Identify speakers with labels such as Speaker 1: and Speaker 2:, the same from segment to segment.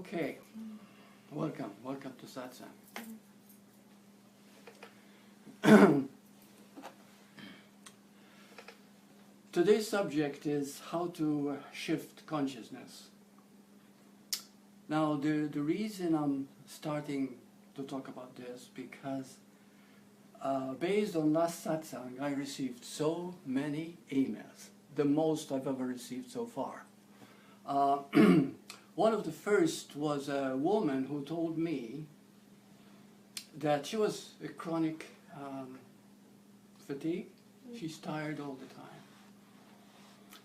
Speaker 1: Okay, welcome to Satsang. Today's subject is how to shift consciousness. Now, the reason I'm starting to talk about this because based on last Satsang, I received so many emails, the most I've ever received so far. One of the first was a woman who told me that she was a chronic fatigue. She's tired all the time.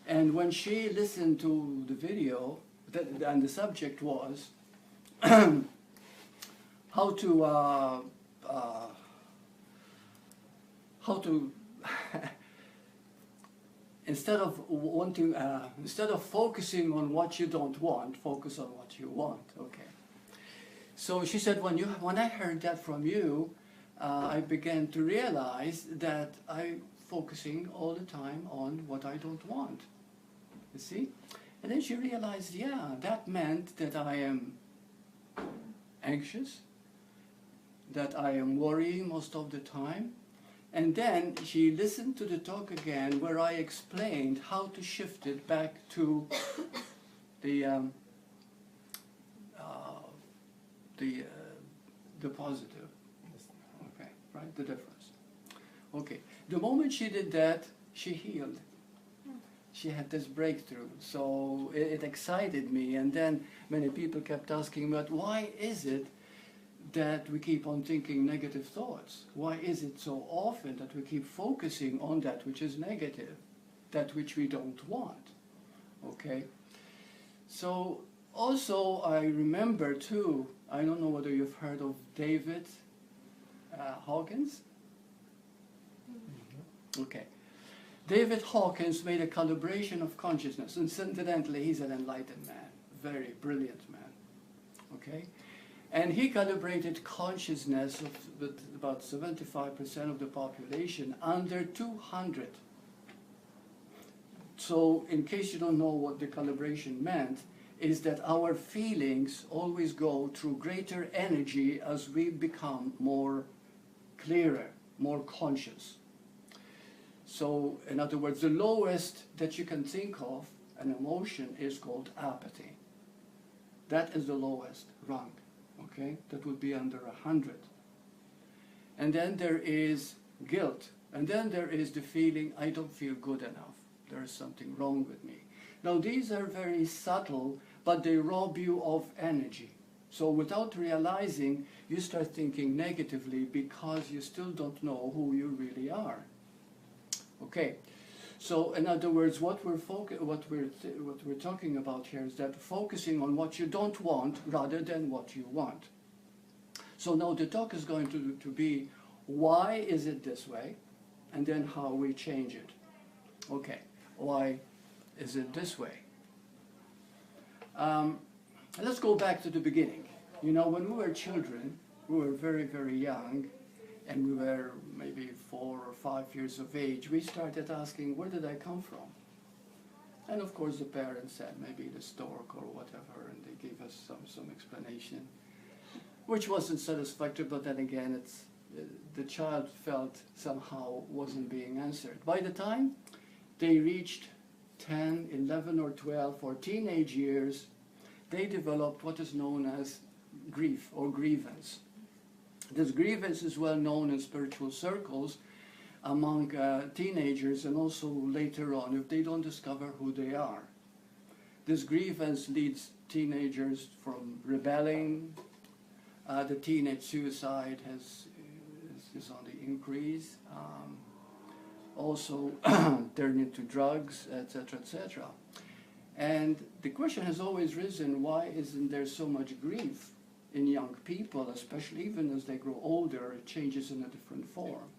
Speaker 1: And when she listened to the video, and the subject was how to instead of focusing on what you don't want, focus on what you want. Okay. So she said, when I heard that from you, I began to realize that I'm focusing all the time on what I don't want. You see? And then she realized, yeah, that meant that I am anxious, that I am worrying most of the time. And then she listened to the talk again where I explained how to shift it back to the positive. Okay, right? The difference. Okay. The moment she did that, she healed. She had this breakthrough. So it excited me. And then many people kept asking, but why is it that we keep on thinking negative thoughts? Why is it so often that we keep focusing on that which is negative, that which we don't want? Okay. So also I remember too, I don't know whether you've heard of David Hawkins? Okay. David Hawkins made a calibration of consciousness, and incidentally he's an enlightened man, very brilliant man. Okay. And he calibrated consciousness with about 75% of the population under 200. So in case you don't know what the calibration meant, is that our feelings always go through greater energy as we become more clearer, more conscious. So in other words, the lowest that you can think of an emotion is called apathy. That is the lowest rung. Okay, that would be under 100. And then there is guilt. And then there is the feeling, I don't feel good enough. There is something wrong with me. Now these are very subtle, but they rob you of energy. So without realizing, you start thinking negatively because you still don't know who you really are. Okay. So in other words, what we're talking about here is that focusing on what you don't want rather than what you want. So now the talk is going to be why is it this way, and then how we change it. Okay, why is it this way? Let's go back to the beginning. You know, when we were children, we were very, very young, and we were maybe 4 or 5 years of age, we started asking, where did I come from? And of course the parents said maybe the stork or whatever, and they gave us some explanation, which wasn't satisfactory, but then again, the child felt somehow wasn't being answered. By the time they reached 10, 11 or 12 or teenage years, they developed what is known as grief or grievance. This grievance is well known in spiritual circles among teenagers and also later on if they don't discover who they are. This grievance leads teenagers from rebelling. The teenage suicide is on the increase. Also turning to drugs, etc., etc. And the question has always risen, why isn't there so much grief in young people, especially even as they grow older, it changes in a different form.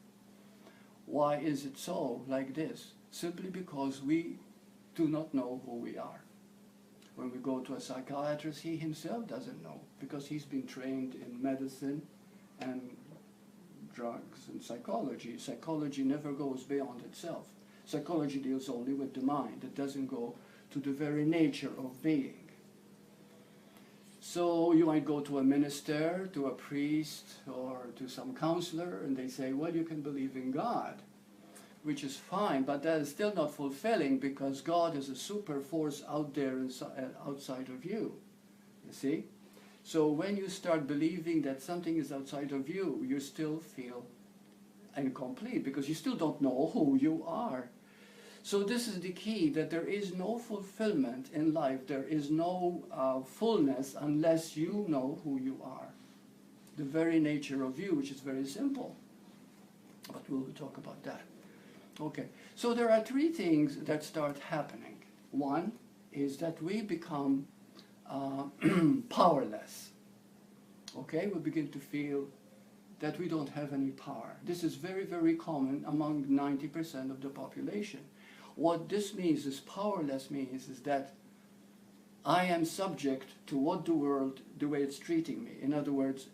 Speaker 1: Why is it so like this? Simply because we do not know who we are. When we go to a psychiatrist, he himself doesn't know, because he's been trained in medicine and drugs and psychology. Psychology never goes beyond itself. Psychology deals only with the mind. It doesn't go to the very nature of being. So you might go to a minister, to a priest, or to some counselor, and they say, well, you can believe in God, which is fine, but that is still not fulfilling, because God is a super force out there outside of you. You see? So when you start believing that something is outside of you, you still feel incomplete, because you still don't know who you are. So this is the key, that there is no fulfillment in life, there is no fullness unless you know who you are. The very nature of you, which is very simple. But we'll talk about that. Okay, so there are three things that start happening. One is that we become powerless. Okay, we begin to feel that we don't have any power. This is very, very common among 90% of the population. What this means, this powerless means, is that I am subject to what the world, the way it's treating me. In other words,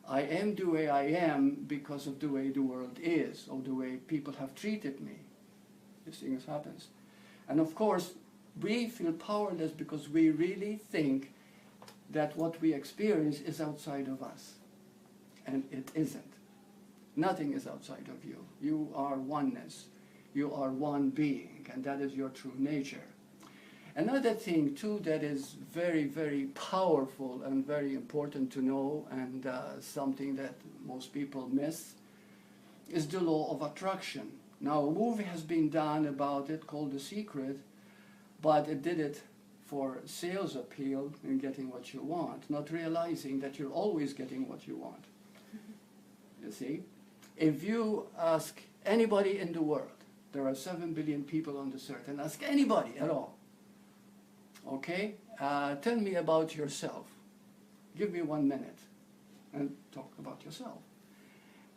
Speaker 1: I am the way I am because of the way the world is, or the way people have treated me. This thing happens. And of course, we feel powerless because we really think that what we experience is outside of us. And it isn't. Nothing is outside of you. You are oneness. You are one being, and that is your true nature. Another thing, too, that is very, very powerful and very important to know, and something that most people miss, is the law of attraction. Now, a movie has been done about it called The Secret, but it did it for sales appeal and getting what you want, not realizing that you're always getting what you want. You see? If you ask anybody in the world, there are 7 billion people on this earth, and ask anybody at all, okay, tell me about yourself. Give me 1 minute and talk about yourself.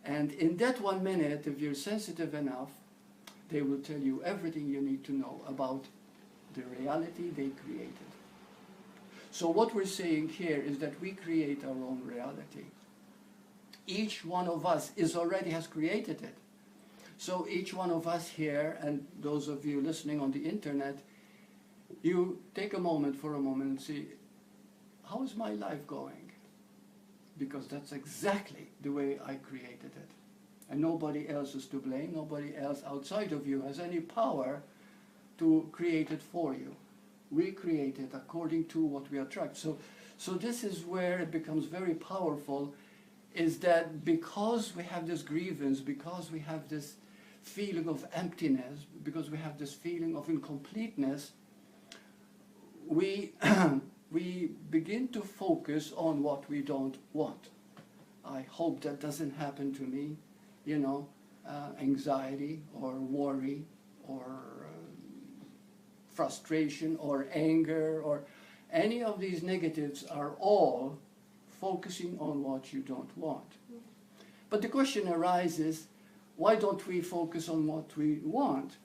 Speaker 1: And in that 1 minute, if you're sensitive enough, they will tell you everything you need to know about the reality they created. So what we're saying here is that we create our own reality. Each one of us already has created it. So each one of us here, and those of you listening on the internet, you take a moment and see, how is my life going? Because that's exactly the way I created it. And nobody else is to blame. Nobody else outside of you has any power to create it for you. We create it according to what we attract. So this is where it becomes very powerful, is that because we have this grievance, because we have this feeling of emptiness, because we have this feeling of incompleteness, we begin to focus on what we don't want. I hope that doesn't happen to me, you know, anxiety or worry or frustration or anger, or any of these negatives are all focusing on what you don't want. But the question arises, why don't we focus on what we want?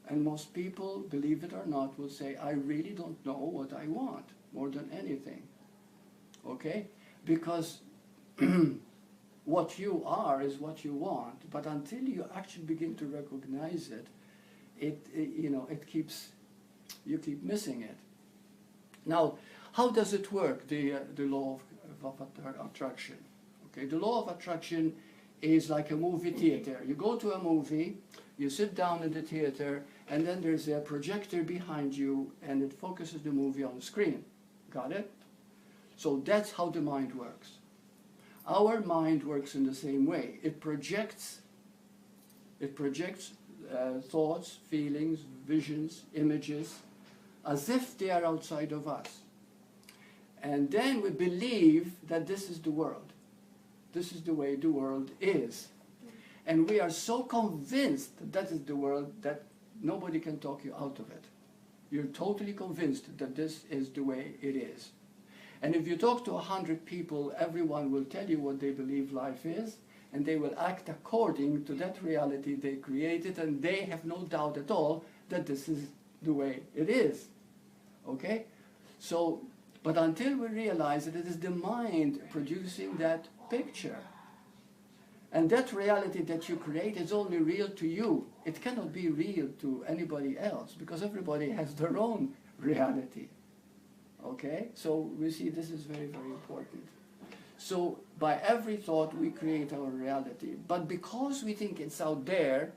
Speaker 1: And most people, believe it or not, will say, I really don't know what I want more than anything. Okay? Because what you are is what you want, but until you actually begin to recognize it, you keep missing it. Now, how does it work, the law of attraction? Okay, the law of attraction is like a movie theater. You go to a movie, you sit down in the theater, and then there's a projector behind you, and it focuses the movie on the screen. Got it? So that's how the mind works. Our mind works in the same way. It projects thoughts, feelings, visions, images, as if they are outside of us. And then we believe that this is the world. This is the way the world is. And we are so convinced that that is the world that nobody can talk you out of it. You're totally convinced that this is the way it is. And if you talk to 100 people, everyone will tell you what they believe life is, and they will act according to that reality they created, and they have no doubt at all that this is the way it is. Okay? So, but until we realize that it is the mind producing that picture, and that reality that you create is only real to you. It cannot be real to anybody else, because everybody has their own reality. Okay? So we see this is very, very important. So by every thought we create our reality. But because we think it's out there,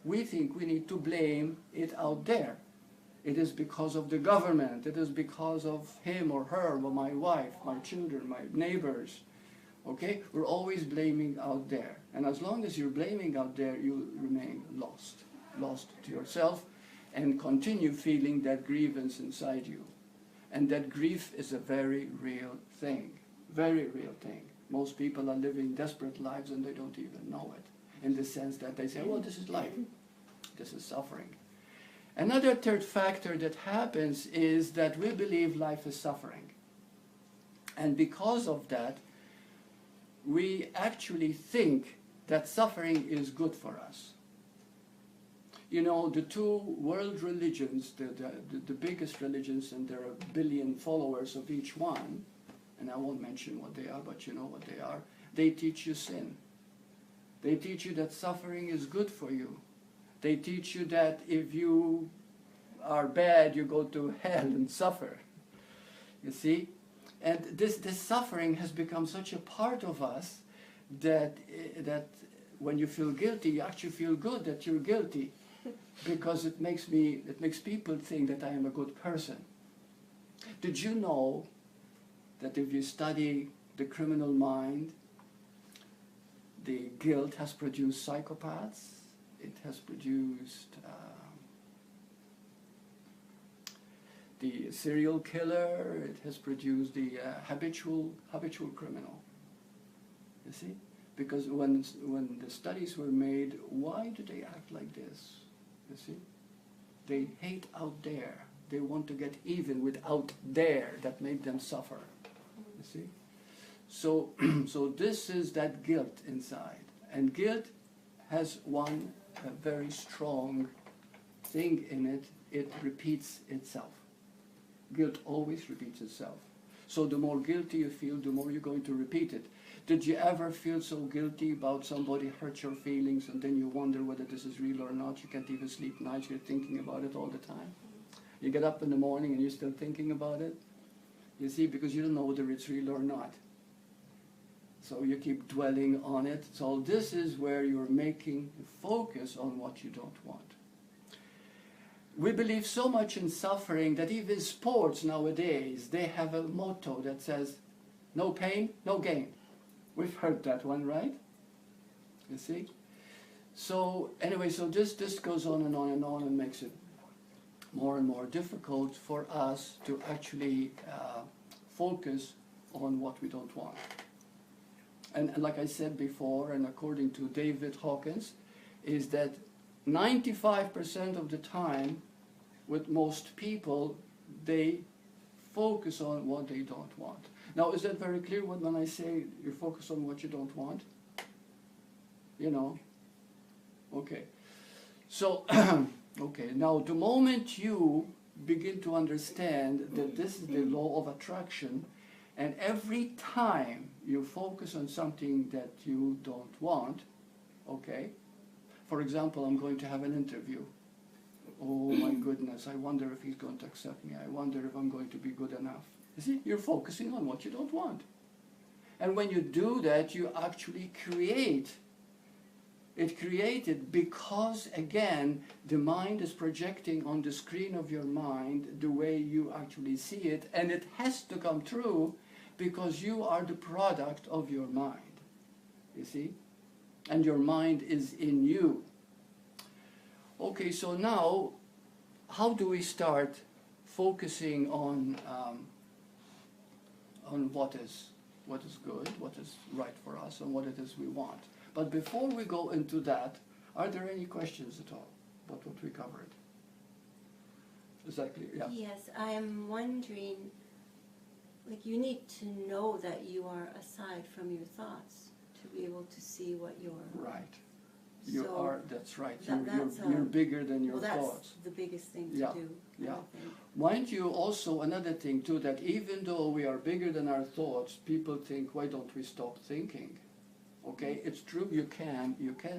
Speaker 1: we think we need to blame it out there. It is because of the government. It is because of him or her, or my wife, my children, my neighbors. Okay? We're always blaming out there. And as long as you're blaming out there, you remain lost. Lost to yourself and continue feeling that grievance inside you. And that grief is a very real thing. Very real thing. Most people are living desperate lives and they don't even know it. In the sense that they say, well, this is life. This is suffering. Another third factor that happens is that we believe life is suffering. And because of that, we actually think that suffering is good for us. You know, the two world religions, the biggest religions, and there are a billion followers of each one, and I won't mention what they are, but you know what they are, they teach you sin. They teach you that suffering is good for you. They teach you that if you are bad, you go to hell and suffer. You see? And this suffering has become such a part of us that when you feel guilty, you actually feel good that you're guilty, because it makes people think that I am a good person. Did you know that if you study the criminal mind, the guilt has produced psychopaths? It has produced the serial killer. It has produced the habitual criminal. You see? Because when the studies were made, why do they act like this? You see? They hate out there. They want to get even with out there that made them suffer. You see? So, so this is that guilt inside. And guilt has one very strong thing in it. It repeats itself. Guilt always repeats itself. So the more guilty you feel, the more you're going to repeat it. Did you ever feel so guilty about somebody hurt your feelings and then you wonder whether this is real or not? You can't even sleep nights, you're thinking about it all the time. You get up in the morning and you're still thinking about it. You see, because you don't know whether it's real or not. So you keep dwelling on it. So this is where you're making focus on what you don't want. We believe so much in suffering that even sports nowadays, they have a motto that says, no pain, no gain. We've heard that one, right? You see? So anyway, so this goes on and on and on and makes it more and more difficult for us to actually focus on what we don't want. And like I said before, and according to David Hawkins, is that 95% of the time with most people, they focus on what they don't want. Now, is that very clear when I say you focus on what you don't want? You know? Okay. So, okay, now the moment you begin to understand that this is the law of attraction, and every time you focus on something that you don't want, okay? For example, I'm going to have an interview. Oh my goodness, I wonder if he's going to accept me. I wonder if I'm going to be good enough. You see, you're focusing on what you don't want. And when you do that, you actually create. It created because, again, the mind is projecting on the screen of your mind the way you actually see it, and it has to come true because you are the product of your mind, you see? And your mind is in you. Okay, so now, how do we start focusing on what is good, what is right for us, and what it is we want? But before we go into that, are there any questions at all about what we covered? Is that clear? Yeah.
Speaker 2: Yes, I am wondering, like, you need to know that you are aside from your thoughts to be able to see what you're...
Speaker 1: Right. You
Speaker 2: so
Speaker 1: are, that's right.
Speaker 2: That's
Speaker 1: you're bigger than your
Speaker 2: that's
Speaker 1: thoughts.
Speaker 2: The biggest thing to
Speaker 1: Yeah,
Speaker 2: do.
Speaker 1: yeah.
Speaker 2: I think.
Speaker 1: Mind you, also another thing too, that even though we are bigger than our thoughts, people think, why don't we stop thinking? Okay, it's true, you can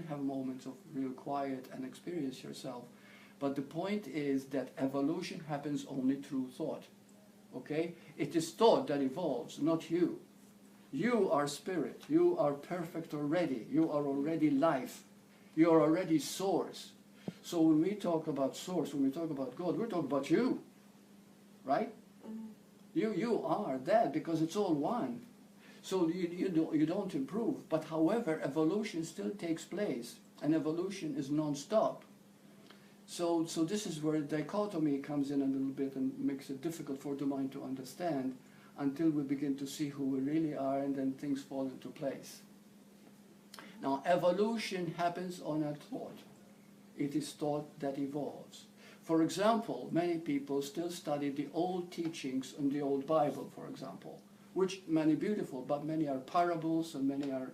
Speaker 1: have moments of real quiet and experience yourself, but the point is that evolution happens only through thought. Okay, It is thought that evolves, not you. You are spirit. You are perfect already. You are already life. You are already source. So when we talk about source, when we talk about God, we're talking about you. Right? You are that, because it's all one. So you don't improve. But however, evolution still takes place. And evolution is non-stop. So this is where dichotomy comes in a little bit and makes it difficult for the mind to understand, until we begin to see who we really are, and then things fall into place. Now, evolution happens on a thought. It is thought that evolves. For example, many people still study the old teachings in the old Bible, for example, which many beautiful, but many are parables, and many are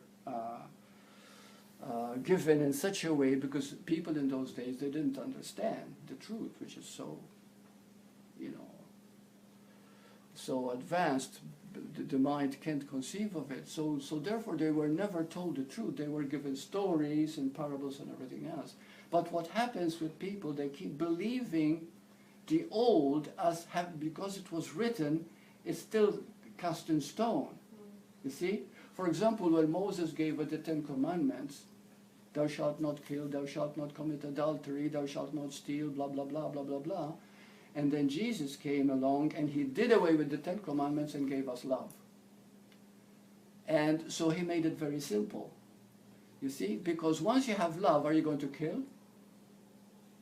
Speaker 1: given in such a way because people in those days, they didn't understand the truth, which is so, so advanced, the mind can't conceive of it. So therefore they were never told the truth. They were given stories and parables and everything else. But what happens with people, they keep believing the old because it was written, it's still cast in stone. You see? For example, when Moses gave us the 10 Commandments, thou shalt not kill, thou shalt not commit adultery, thou shalt not steal, blah, blah, blah, blah, blah, blah. And then Jesus came along and he did away with the 10 Commandments and gave us love. And so he made it very simple. You see? Because once you have love, are you going to kill?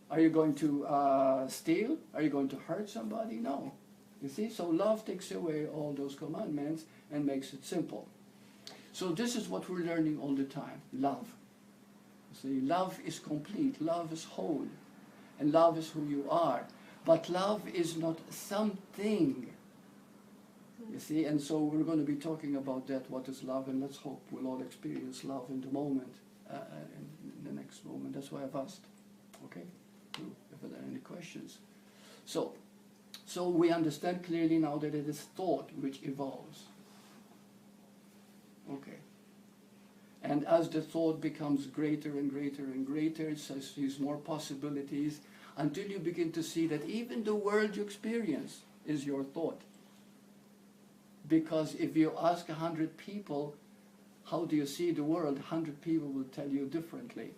Speaker 1: Are you going to steal? Are you going to hurt somebody? No. You see? So love takes away all those commandments and makes it simple. So this is what we're learning all the time. Love. See, love is complete. Love is whole. And love is who you are. But love is not something. You see, and so we're going to be talking about that, what is love, and let's hope we'll all experience love in the moment, in the next moment. That's why I've asked. Okay? If there are any questions. So we understand clearly now that it is thought which evolves. Okay. And as the thought becomes greater and greater and greater, it sees more possibilities, until you begin to see that even the world you experience is your thought. Because if you ask 100 people, how do you see the world, 100 people will tell you differently,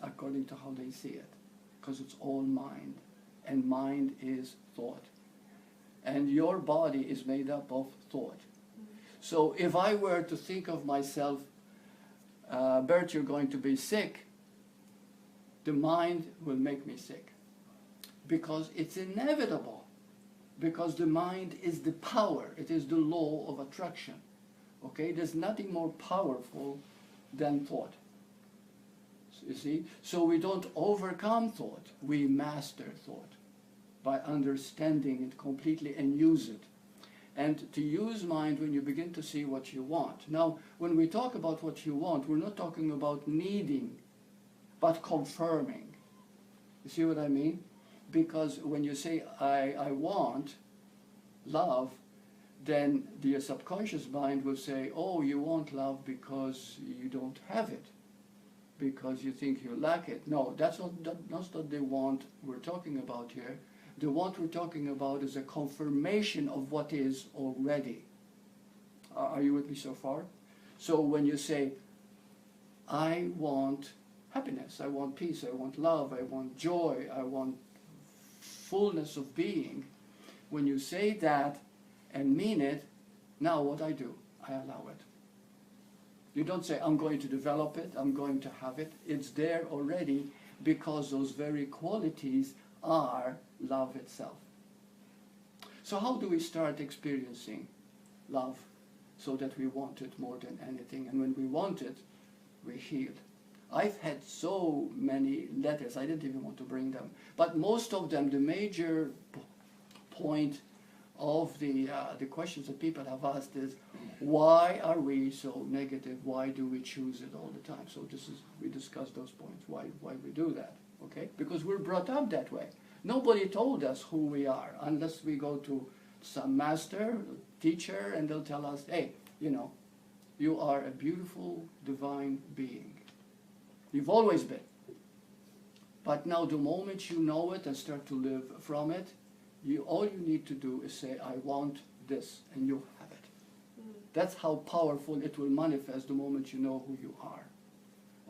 Speaker 1: according to how they see it. Because it's all mind, and mind is thought. And your body is made up of thought. So if I were to think of myself, Bert, you're going to be sick, the mind will make me sick. Because it's inevitable. Because the mind is the power. It is the law of attraction. Okay? There's nothing more powerful than thought. You see? So we don't overcome thought. We master thought by understanding it completely and use it. And to use mind when you begin to see what you want. Now, when we talk about what you want, we're not talking about needing, but confirming. You see what I mean? Because when you say, I want love, then the subconscious mind will say, oh, you want love because you don't have it, because you think you lack it. No, that's not the want we're talking about here. The want we're talking about is a confirmation of what is already. Are you with me so far? So when you say, I want happiness, I want peace, I want love, I want joy, I want fullness of being, when you say that and mean it, now what I do, I allow it. You don't say, I'm going to develop it, I'm going to have it. It's there already, because those very qualities are love itself. So how do we start experiencing love so that we want it more than anything? And when we want it, we heal. I've had so many letters, I didn't even want to bring them, but most of them, the major point of the questions that people have asked is, why are we so negative? Why do we choose it all the time? So we discussed those points, why we do that, okay? Because we're brought up that way. Nobody told us who we are, unless we go to some master, teacher, and they'll tell us, hey, you are a beautiful, divine being. You've always been. But now the moment you know it and start to live from it, all you need to do is say, I want this, and you have it. That's how powerful it will manifest the moment you know who you are.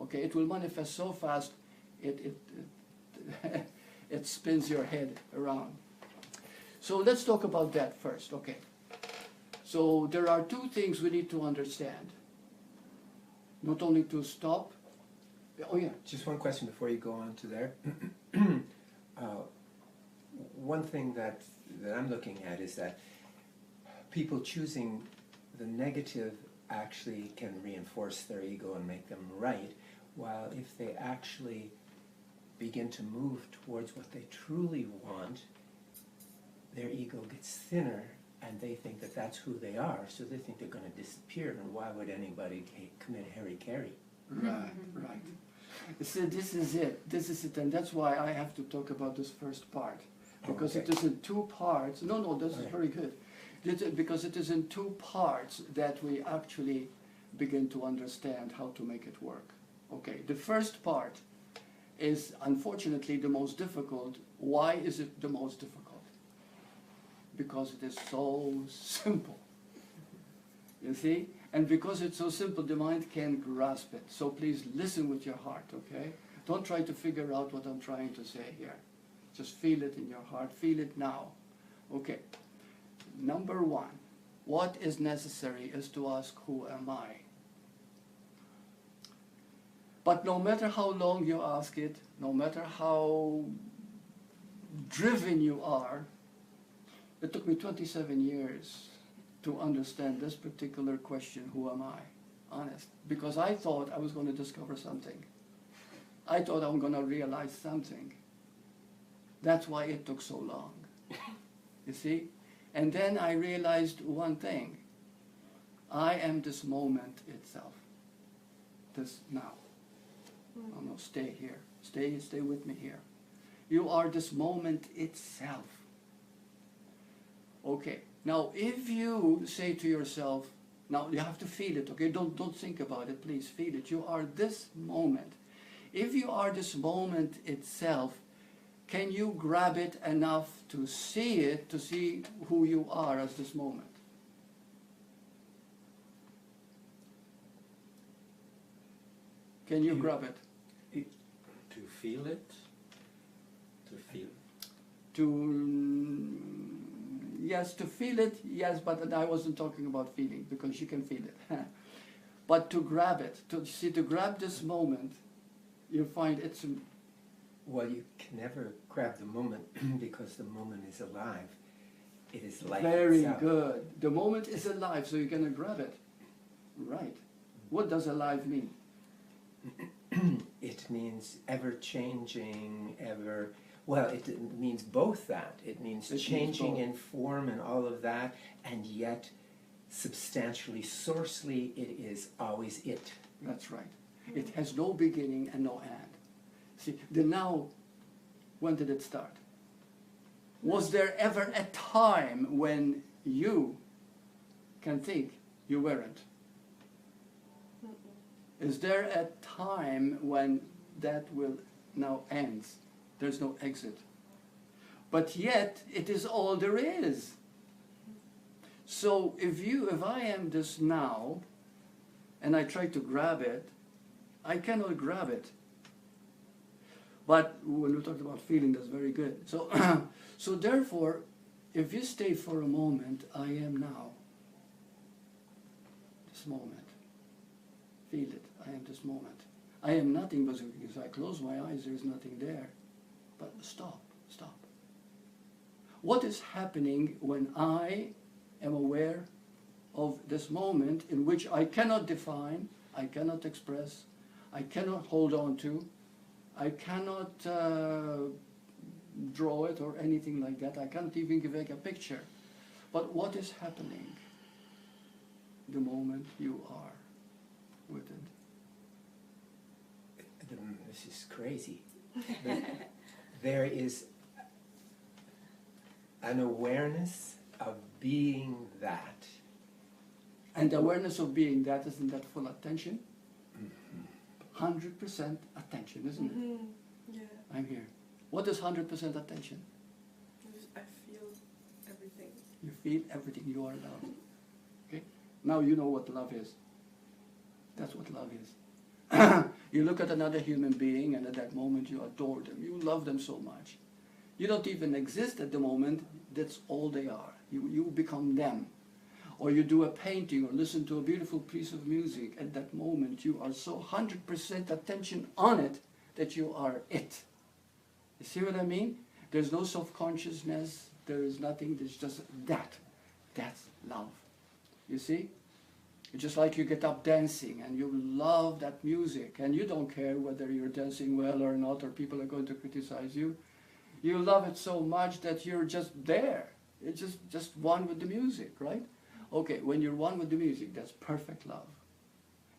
Speaker 1: Okay, it will manifest so fast, it spins your head around. So let's talk about that first, okay. So there are two things we need to understand. Not only to stop, oh yeah.
Speaker 3: Just one question before you go on to there. One thing that I'm looking at is that people choosing the negative actually can reinforce their ego and make them right, while if they actually begin to move towards what they truly want, their ego gets thinner and they think that that's who they are, so they think they're going to disappear, and why would anybody commit hara-kiri?
Speaker 1: Right, right. So this is it, and that's why I have to talk about this first part, because
Speaker 3: okay.
Speaker 1: it is in two parts. No, this is very good. Because it is in two parts that we actually begin to understand how to make it work. Okay, the first part is unfortunately the most difficult. Why is it the most difficult? Because it is so simple. You see? And because it's so simple, the mind can grasp it. So please listen with your heart, okay? Don't try to figure out what I'm trying to say here. Just feel it in your heart. Feel it now. Okay. Number one, what is necessary is to ask, who am I? But no matter how long you ask it, no matter how driven you are, it took me 27 years to understand this particular question, who am I? Honest. Because I thought I was going to discover something. I thought I'm going to realize something. That's why it took so long. You see? And then I realized one thing. I am this moment itself. This now. Oh no, stay here. Stay with me here. You are this moment itself. Okay. Now, if you say to yourself, now you have to feel it, okay? Don't think about it, please feel it. You are this moment. If you are this moment itself, can you grab it enough to see it, to see who you are as this moment? Can you grab it?
Speaker 4: To feel it? To feel?
Speaker 1: Yes, to feel it, yes, but I wasn't talking about feeling, because you can feel it. But to grab it, to grab this moment, you find it's...
Speaker 3: Well, you can never grab the moment because the moment is alive. It is life
Speaker 1: Very
Speaker 3: itself.
Speaker 1: good. The moment is alive, so you're going to grab it. Right. What does alive mean?
Speaker 3: It means ever-changing, ever... Well, it means both that. It means changing in form and all of that, and yet substantially, sourcely, it is always it.
Speaker 1: That's right. It has no beginning and no end. See, the now, when did it start? Was there ever a time when you can think you weren't? Is there a time when that will now ends? There's no exit. But yet, it is all there is. So if I am this now, and I try to grab it, I cannot grab it. But when we talked about feeling, that's very good. So, so therefore, if you stay for a moment, I am now. This moment. Feel it. I am this moment. I am nothing, but if I close my eyes, there is nothing there. But stop, stop. What is happening when I am aware of this moment in which I cannot define, I cannot express, I cannot hold on to, I cannot draw it or anything like that. I can't even give a picture. But what is happening the moment you are with it?
Speaker 3: This is crazy. There is an awareness of being that.
Speaker 1: And the awareness of being that, isn't that full attention? 100% attention, isn't it?
Speaker 5: Yeah.
Speaker 1: I'm here. What is 100% attention?
Speaker 5: I feel everything.
Speaker 1: You feel everything. You are loved. Okay? Now you know what love is. That's what love is. You look at another human being and at that moment you adore them. You love them so much. You don't even exist at the moment. That's all they are. You become them. Or you do a painting or listen to a beautiful piece of music. At that moment you are so 100% attention on it that you are it. You see what I mean? There's no self-consciousness. There is nothing. There's just that. That's love. You see? It's just like you get up dancing and you love that music and you don't care whether you're dancing well or not or people are going to criticize you. You love it so much that you're just there. It's just one with the music, right? Okay, when you're one with the music, that's perfect love.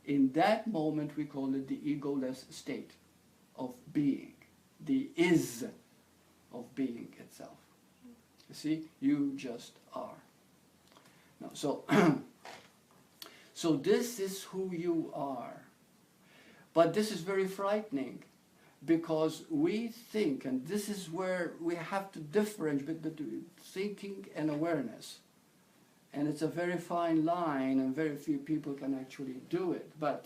Speaker 1: In that moment, we call it the egoless state of being, the is of being itself. You see, you just are. Now, so this is who you are. But this is very frightening because we think, and this is where we have to differentiate between thinking and awareness. And it's a very fine line, and very few people can actually do it. But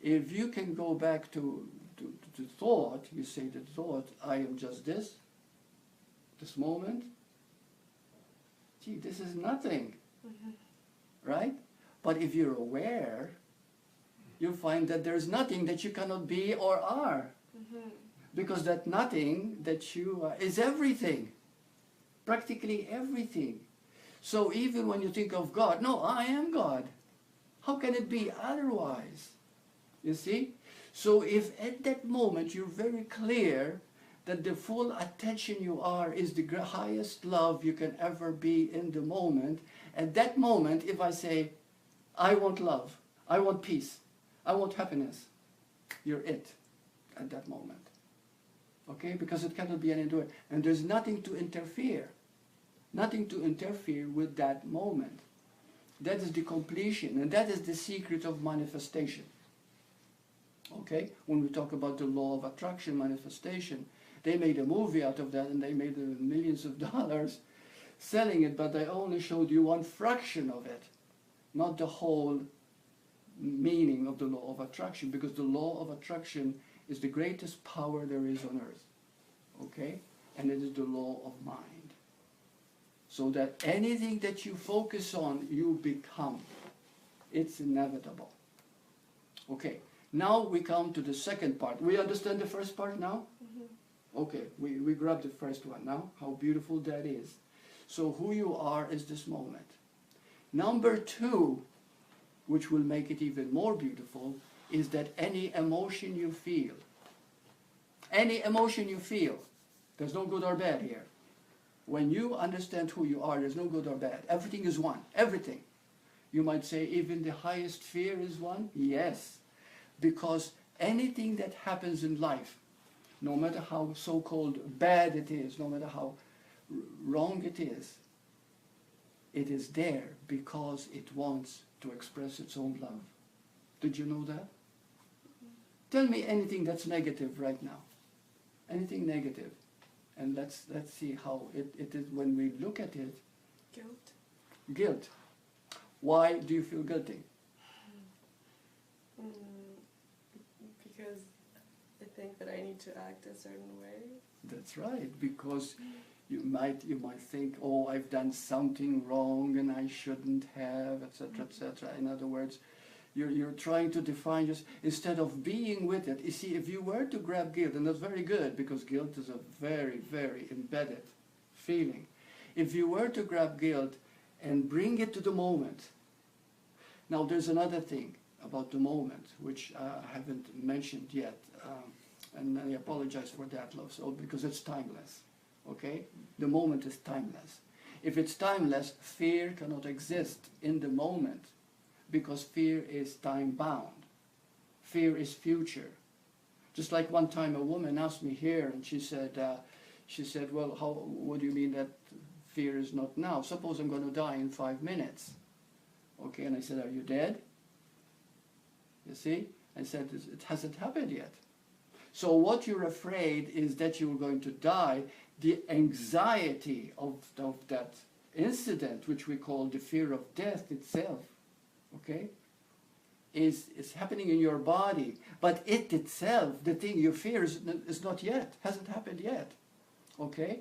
Speaker 1: if you can go back to thought, you say the thought, I am just this moment. Gee, this is nothing, right? But if you're aware, you find that there's nothing that you cannot be or are. Because that nothing that you are is everything, practically everything. So even when you think of God, no, I am God. How can it be otherwise? You see? So if at that moment you're very clear that the full attention you are is the highest love you can ever be in the moment, at that moment, if I say, I want love, I want peace, I want happiness, you're it at that moment. Okay? Because it cannot be any other way. And there's nothing to interfere. Nothing to interfere with that moment. That is the completion, and that is the secret of manifestation. Okay? When we talk about the law of attraction, manifestation, they made a movie out of that and they made millions of dollars selling it, but they only showed you one fraction of it, not the whole meaning of the law of attraction, because the law of attraction is the greatest power there is on earth. Okay? And it is the law of mind. So that anything that you focus on, you become. It's inevitable. Okay, now we come to the second part. We understand the first part now? Okay, we grab the first one now. How beautiful that is. So who you are is this moment. Number two, which will make it even more beautiful, is that any emotion you feel, there's no good or bad here. When you understand who you are, there's no good or bad. Everything is one. Everything. You might say even the highest fear is one. Yes. Because anything that happens in life, no matter how so-called bad it is, no matter how wrong it is there because it wants to express its own love. Did you know that? Tell me anything that's negative right now. Anything negative. And let's see how it is when we look at it.
Speaker 5: Guilt.
Speaker 1: Guilt. Why do you feel guilty?
Speaker 5: Because I think that I need to act a certain way.
Speaker 1: That's right, because you might think, oh, I've done something wrong and I shouldn't have, etc., etc. In other words, you're trying to define just instead of being with it. You see, if you were to grab guilt, and that's very good because guilt is a very, very embedded feeling. If you were to grab guilt and bring it to the moment. Now, there's another thing about the moment which I haven't mentioned yet, and I apologize for that, love, so because it's timeless. Okay, the moment is timeless. If it's timeless, fear cannot exist in the moment. Because fear is time-bound. Fear is future. Just like one time a woman asked me here, and she said, well, what do you mean that fear is not now? Suppose I'm going to die in 5 minutes. Okay, and I said, are you dead? You see? I said, it hasn't happened yet. So what you're afraid is that you're going to die. The anxiety of that incident, which we call the fear of death itself, okay, is happening in your body, but it itself, the thing you fear, is not yet, hasn't happened yet, okay?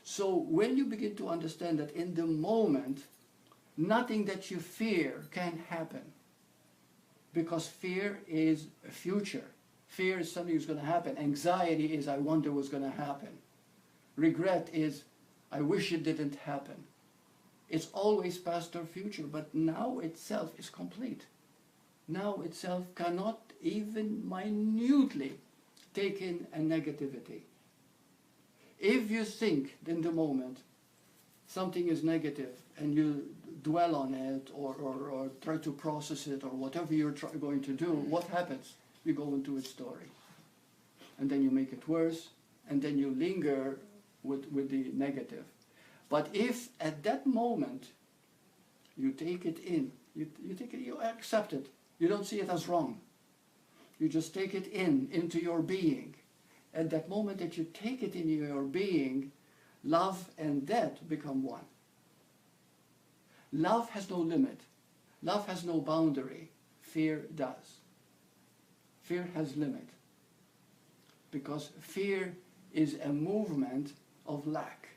Speaker 1: So when you begin to understand that in the moment, nothing that you fear can happen, because fear is a future. Fear is something that's going to happen. Anxiety is, I wonder what's going to happen. Regret is, I wish it didn't happen. It's always past or future, but now itself is complete. Now itself cannot even minutely take in a negativity. If you think in the moment something is negative and you dwell on it or try to process it or whatever you're going to do, what happens? You go into its story. And then you make it worse, and then you linger with the negative. But if at that moment you take it in, you accept it, you don't see it as wrong. You just take it into your being. At that moment that you take it in your being, love and death become one. Love has no limit. Love has no boundary. Fear does. Fear has limit. Because fear is a movement of lack.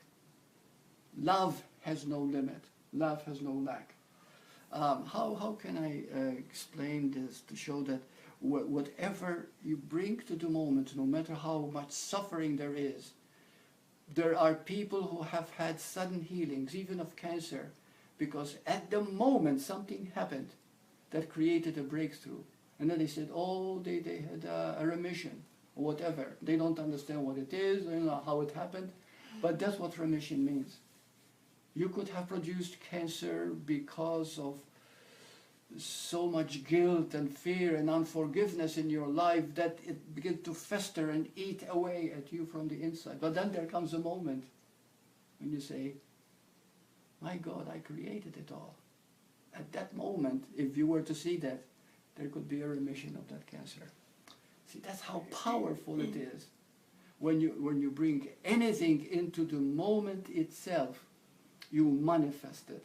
Speaker 1: Love has no limit. Love has no lack. How can I explain this to show that whatever you bring to the moment, no matter how much suffering there are people who have had sudden healings, even of cancer, because at the moment something happened that created a breakthrough. And then they said, oh, they had a remission, or whatever. They don't understand what it is, they don't know how it happened, but that's what remission means. You could have produced cancer because of so much guilt and fear and unforgiveness in your life that it begins to fester and eat away at you from the inside. But then there comes a moment when you say, my God, I created it all. At that moment, if you were to see that, there could be a remission of that cancer. See, that's how powerful it is. When you bring anything into the moment itself, you manifest it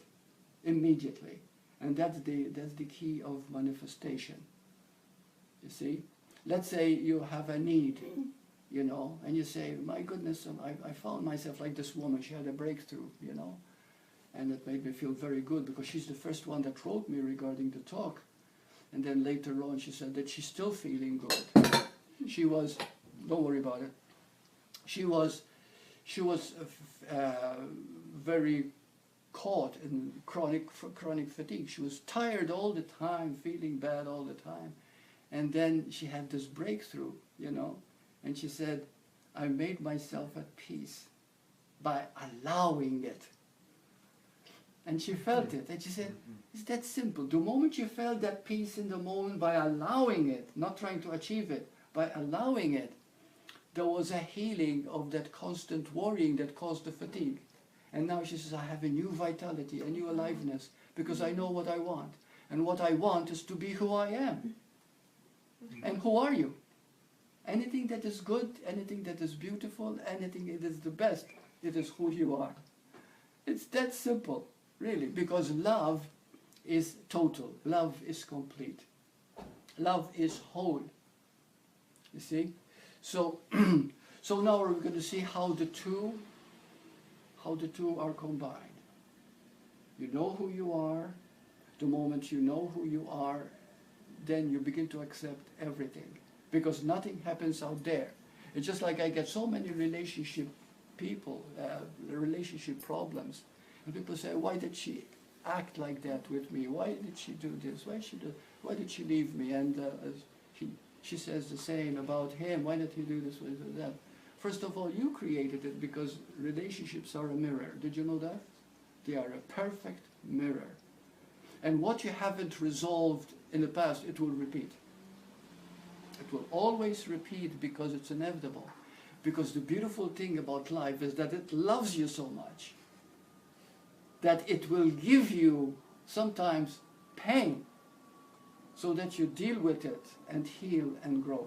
Speaker 1: immediately. And that's the key of manifestation. You see? Let's say you have a need, and you say, my goodness, I found myself like this woman. She had a breakthrough, and it made me feel very good because she's the first one that wrote me regarding the talk. And then later on she said that she's still feeling good. She was, don't worry about it, she was very caught in chronic fatigue. She was tired all the time, feeling bad all the time. And then she had this breakthrough, and she said, I made myself at peace by allowing it. And she felt it, and she said, it's that simple. The moment you felt that peace in the moment by allowing it, not trying to achieve it, by allowing it, there was a healing of that constant worrying that caused the fatigue. And now she says, I have a new vitality, a new aliveness, because I know what I want. And what I want is to be who I am. And who are you? Anything that is good, anything that is beautiful, anything that is the best, it is who you are. It's that simple, really, because love is total. Love is complete. Love is whole. You see? So, so now we're going to see how the two are combined. You know who you are. The moment you know who you are, then you begin to accept everything, because nothing happens out there. It's just like I get so many relationship problems, and people say, why did she act like that with me? Why did she do this? Why did she leave me? And she says the same about him. Why did he do this? Why did he do that? First of all, you created it, because relationships are a mirror. Did you know that? They are a perfect mirror. And what you haven't resolved in the past, it will repeat. It will always repeat, because it's inevitable. Because the beautiful thing about life is that it loves you so much that it will give you sometimes pain so that you deal with it and heal and grow.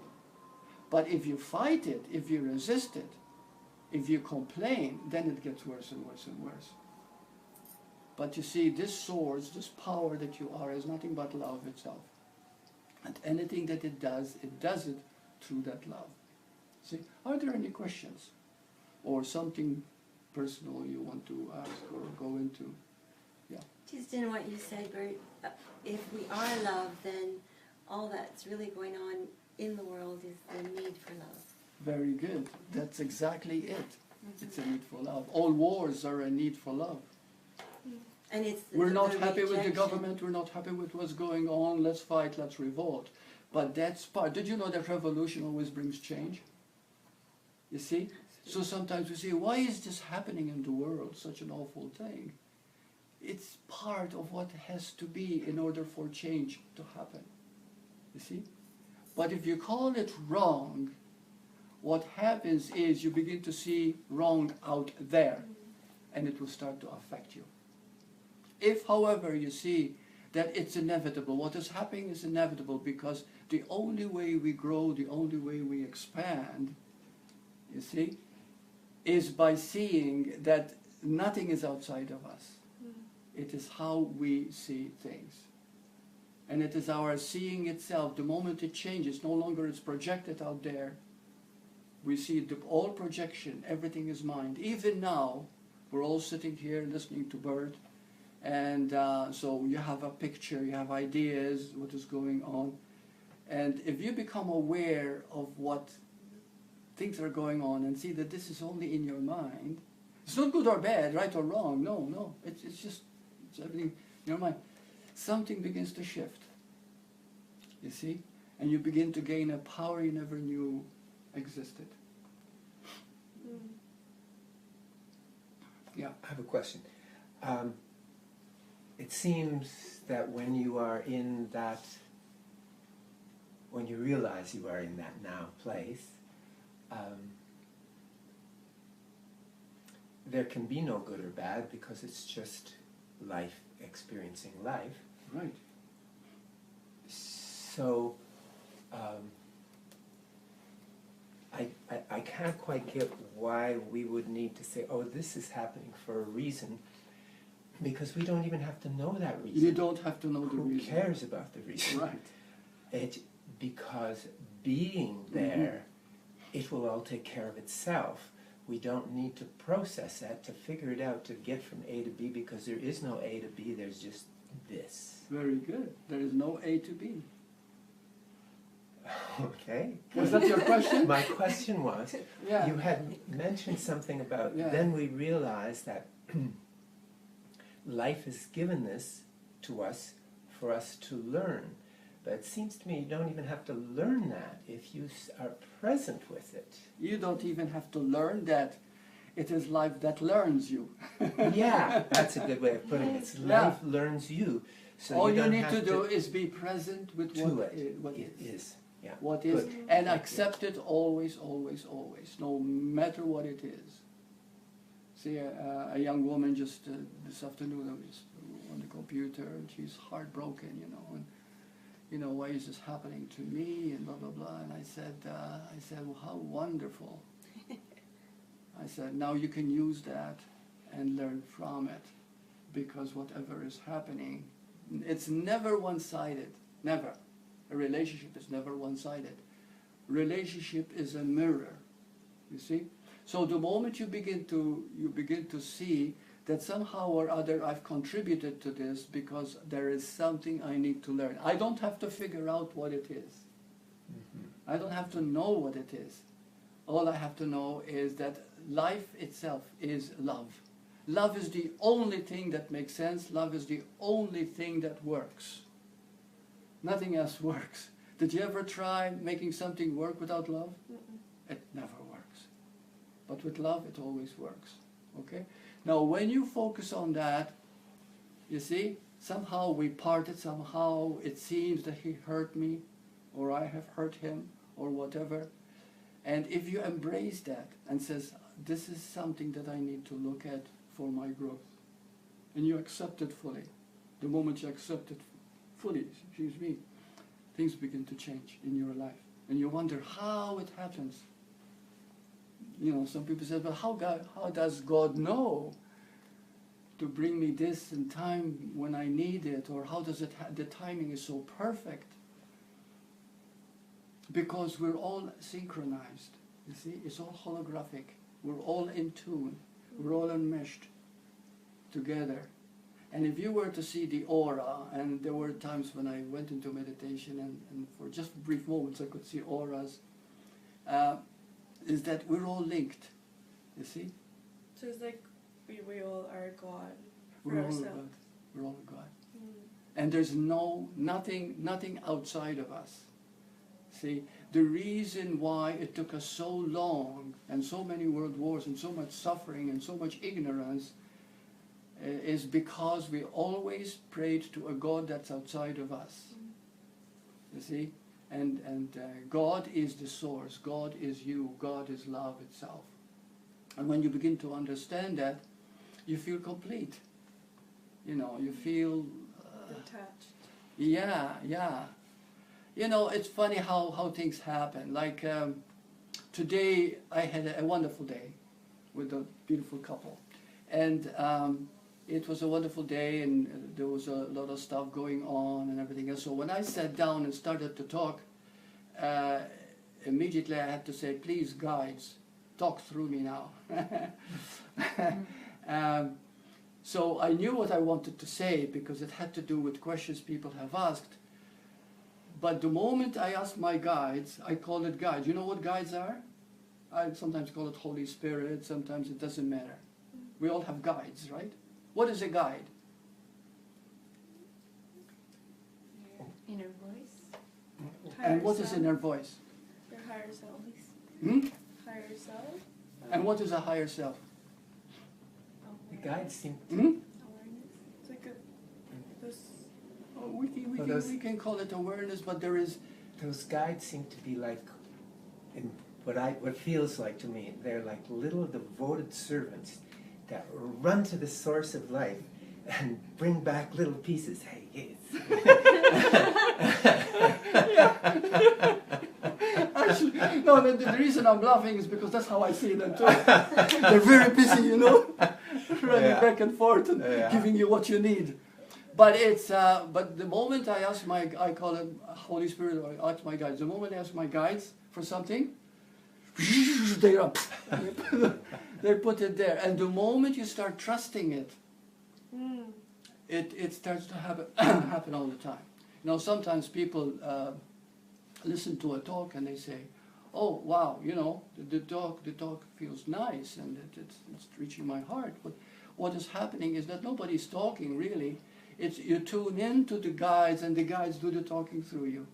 Speaker 1: But if you fight it, if you resist it, if you complain, then it gets worse and worse and worse. But you see, this source, this power that you are, is nothing but love itself. And anything that it does it through that love. See, are there any questions? Or something personal you want to ask or go into? Yeah.
Speaker 2: Just in what you said, Bert, if we are love, then all that's really going on in the world is the need for love.
Speaker 1: Very good. That's exactly it. It's a need for love. All wars are a need for love.
Speaker 2: And it's
Speaker 1: We're not
Speaker 2: the
Speaker 1: happy with the
Speaker 2: rejection.
Speaker 1: government, we're not happy with what's going on, let's fight, let's revolt. But that's part. Did you know that revolution always brings change? You see? So sometimes we say, why is this happening in the world, such an awful thing? It's part of what has to be in order for change to happen. You see? But if you call it wrong, what happens is you begin to see wrong out there, and it will start to affect you. If, however, you see that it's inevitable, what is happening is inevitable, because the only way we grow, the only way we expand, you see, is by seeing that nothing is outside of us. It is how we see things. And it is our seeing itself. The moment it changes, no longer it's projected out there. We see all projection, everything is mind. Even now, we're all sitting here listening to Burt, and so you have a picture, you have ideas, what is going on. And if you become aware of what things are going on and see that this is only in your mind, it's not good or bad, right or wrong, no, it's just it's everything in your mind. Something begins to shift, you see, and you begin to gain a power you never knew existed. Yeah.
Speaker 3: I have a question. It seems that when you are in that, when you realize you are in that now place, there can be no good or bad, because it's just life experiencing life.
Speaker 1: Right.
Speaker 3: So I can't quite get why we would need to say, oh, this is happening for a reason, because we don't even have to know that reason.
Speaker 1: You don't have to know the
Speaker 3: Who
Speaker 1: reason.
Speaker 3: cares about the reason?
Speaker 1: Right.
Speaker 3: Because being there, it will all take care of itself. We don't need to process that to figure it out, to get from A to B, because there is no A to B, there's just this.
Speaker 1: Very good. There is no A to B.
Speaker 3: Okay.
Speaker 1: Was that your question?
Speaker 3: My question was,
Speaker 1: Yeah.
Speaker 3: you had mentioned something about,
Speaker 1: Yeah.
Speaker 3: then we realized that life has given this to us for us to learn. But it seems to me you don't even have to learn that if you are present with it.
Speaker 1: You don't even have to learn that. It is life that learns you.
Speaker 3: Yeah, that's a good way of putting it. It's
Speaker 1: Yeah.
Speaker 3: life learns you. So
Speaker 1: All you
Speaker 3: don't
Speaker 1: need
Speaker 3: have
Speaker 1: to do is be present with
Speaker 3: to
Speaker 1: what
Speaker 3: it.
Speaker 1: what
Speaker 3: It
Speaker 1: is.
Speaker 3: is. Yeah.
Speaker 1: What is,
Speaker 3: Good.
Speaker 1: and
Speaker 3: Thank you.
Speaker 1: accept it always, always, always, no matter what it is. See, a young woman just this afternoon, I was on the computer, and she's heartbroken, and you know, why is this happening to me, and blah, blah, blah. And I said, well, how wonderful. I said, now you can use that and learn from it, because whatever is happening, it's never one-sided, never. A relationship is never one-sided. Relationship is a mirror, you see? So the moment you begin to see that somehow or other I've contributed to this because there is something I need to learn. I don't have to figure out what it is. I don't have to know what it is. All I have to know is that life itself is love. Love is the only thing that makes sense. Love is the only thing that works. Nothing else works. Did you ever try making something work without love? It never works. But with love, it always works. Okay? Now, when you focus on that, you see, somehow we parted, somehow it seems that he hurt me, or I have hurt him, or whatever. And if you embrace that and says, this is something that I need to look at for my growth, and you accept it fully, the moment you accept it fully, excuse me, things begin to change in your life. And you wonder how it happens. You know, some people say, well, how does God know? to bring me this in time when I need it, or how does it, the timing is so perfect? Because we're all synchronized, you see, it's all holographic. We're all in tune, we're all enmeshed together. And if you were to see the aura, and there were times when I went into meditation and for just brief moments I could see auras, is that we're all linked, you see?
Speaker 5: So it's like we all are God for
Speaker 1: We're all
Speaker 5: ourselves.
Speaker 1: God. We're all God.
Speaker 5: Mm.
Speaker 1: And there's nothing outside of us. See, the reason why it took us so long, and so many world wars, and so much suffering, and so much ignorance, is because we always prayed to a God that's outside of us. You see? And God is the source. God is you. God is love itself. And when you begin to understand that, you feel complete. You know, you feel...
Speaker 5: Detached.
Speaker 1: Yeah, yeah. You know, it's funny how things happen. Like today, I had a wonderful day with a beautiful couple. And it was a wonderful day, and there was a lot of stuff going on and everything else. So when I sat down and started to talk, immediately I had to say, please, guides, talk through me now. So I knew what I wanted to say because it had to do with questions people have asked. But the moment I asked my guides, I call it guides. You know what guides are? I sometimes call it Holy Spirit, sometimes it doesn't matter. We all have guides, right? What is a guide?
Speaker 2: Inner voice.
Speaker 1: And what is inner voice?
Speaker 5: Your higher self.
Speaker 1: Hmm?
Speaker 5: Higher self.
Speaker 1: And what is a higher self?
Speaker 3: The guides seem to...
Speaker 1: Hmm?
Speaker 5: Awareness. It's like this.
Speaker 1: Oh, we can call it awareness, but there is...
Speaker 3: Those guides seem to be like, in what feels like to me, they're like little devoted servants that run to the source of life and bring back little pieces. Hey, yes.
Speaker 1: Actually, no, the reason I'm laughing is because that's how I see them too. They're very busy, you know, running back and forth and giving you what you need. But it's but the moment I ask I call it Holy Spirit, or I ask my guides. The moment I ask my guides for something, they're up. They put it there, and the moment you start trusting it, it starts to happen all the time. You know, sometimes people listen to a talk and they say, "Oh, wow, you know, the talk feels nice and it's reaching my heart." But what is happening is that nobody's talking really. It's you tune into the guides, and the guides do the talking through you.